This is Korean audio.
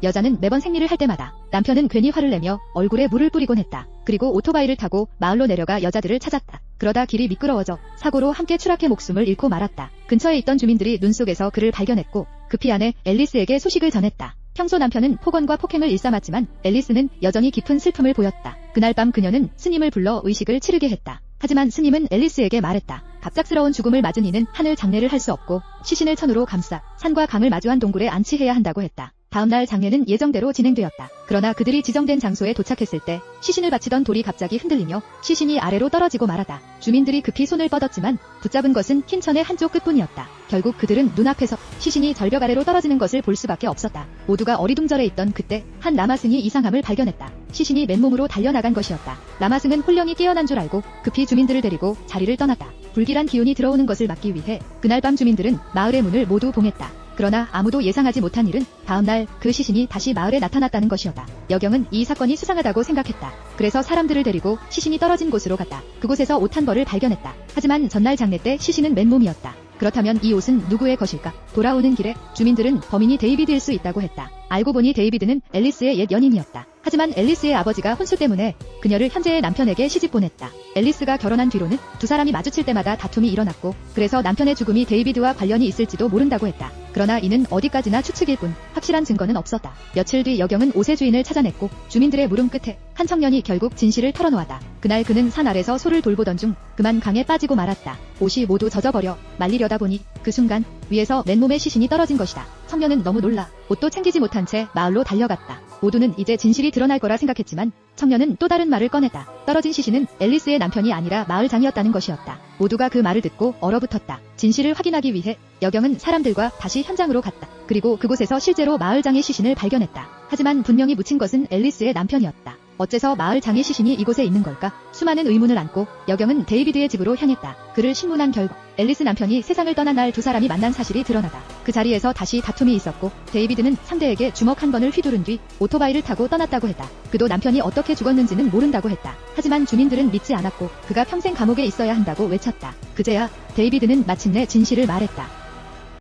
여자는 매번 생리를 할 때마다 남편은 괜히 화를 내며 얼굴에 물을 뿌리곤 했다. 그리고 오토바이를 타고 마을로 내려가 여자들을 찾았다. 그러다 길이 미끄러워져 사고로 함께 추락해 목숨을 잃고 말았다. 근처에 있던 주민들이 눈 속에서 그를 발견했고 급히 아내 앨리스에게 소식을 전했다. 평소 남편은 폭언과 폭행을 일삼았지만 앨리스는 여전히 깊은 슬픔을 보였다. 그날 밤 그녀는 스님을 불러 의식을 치르게 했다. 하지만 스님은 앨리스에게 말했다. 갑작스러운 죽음을 맞은 이는 하늘 장례를 할 수 없고 시신을 천으로 감싸 산과 강을 마주한 동굴에 안치해야 한다고 했다. 다음날 장례는 예정대로 진행되었다. 그러나 그들이 지정된 장소에 도착했을 때 시신을 받치던 돌이 갑자기 흔들리며 시신이 아래로 떨어지고 말았다. 주민들이 급히 손을 뻗었지만 붙잡은 것은 흰 천의 한쪽 끝뿐이었다. 결국 그들은 눈앞에서 시신이 절벽 아래로 떨어지는 것을 볼 수밖에 없었다. 모두가 어리둥절해 있던 그때 한 라마승이 이상함을 발견했다. 시신이 맨몸으로 달려나간 것이었다. 라마승은 혼령이 깨어난 줄 알고 급히 주민들을 데리고 자리를 떠났다. 불길한 기운이 들어오는 것을 막기 위해 그날 밤 주민들은 마을의 문을 모두 봉했다. 그러나 아무도 예상하지 못한 일은 다음날 그 시신이 다시 마을에 나타났다는 것이었다. 여경은 이 사건이 수상하다고 생각했다. 그래서 사람들을 데리고 시신이 떨어진 곳으로 갔다. 그곳에서 옷 한 벌을 발견했다. 하지만 전날 장례 때 시신은 맨몸이었다. 그렇다면 이 옷은 누구의 것일까? 돌아오는 길에 주민들은 범인이 데이비드일 수 있다고 했다. 알고 보니 데이비드는 앨리스의 옛 연인이었다. 하지만 앨리스의 아버지가 혼수 때문에 그녀를 현재의 남편에게 시집 보냈다. 앨리스가 결혼한 뒤로는 두 사람이 마주칠 때마다 다툼이 일어났고 그래서 남편의 죽음이 데이비드와 관련이 있을지도 모른다고 했다. 그러나 이는 어디까지나 추측일 뿐 확실한 증거는 없었다. 며칠 뒤 여경은 옷의 주인을 찾아냈고 주민들의 물음 끝에 한 청년이 결국 진실을 털어놓았다. 그날 그는 산 아래서 소를 돌보던 중 그만 강에 빠지고 말았다. 옷이 모두 젖어버려 말리려다 보니 그 순간 위에서 맨몸의 시신이 떨어진 것이다. 청년은 너무 놀라 옷도 챙기지 못한 채 마을로 달려갔다. 모두는 이제 진실이 드러날 거라 생각했지만 청년은 또 다른 말을 꺼냈다. 떨어진 시신은 앨리스의 남편이 아니라 마을장이었다는 것이었다. 모두가 그 말을 듣고 얼어붙었다. 진실을 확인하기 위해 여경은 사람들과 다시 현장으로 갔다. 그리고 그곳에서 실제로 마을장의 시신을 발견했다. 하지만 분명히 묻힌 것은 앨리스의 남편이었다. 어째서 마을장의 시신이 이곳에 있는 걸까? 수많은 의문을 안고 여경은 데이비드의 집으로 향했다. 그를 신문한 결과 앨리스 남편이 세상을 떠난 날 두 사람이 만난 사실이 드러나다. 그 자리에서 다시 다툼이 있었고 데이비드는 상대에게 주먹 한 번을 휘두른 뒤 오토바이를 타고 떠났다고 했다. 그도 남편이 어떻게 죽었는지는 모른다고 했다. 하지만 주민들은 믿지 않았고 그가 평생 감옥에 있어야 한다고 외쳤다. 그제야 데이비드는 마침내 진실을 말했다.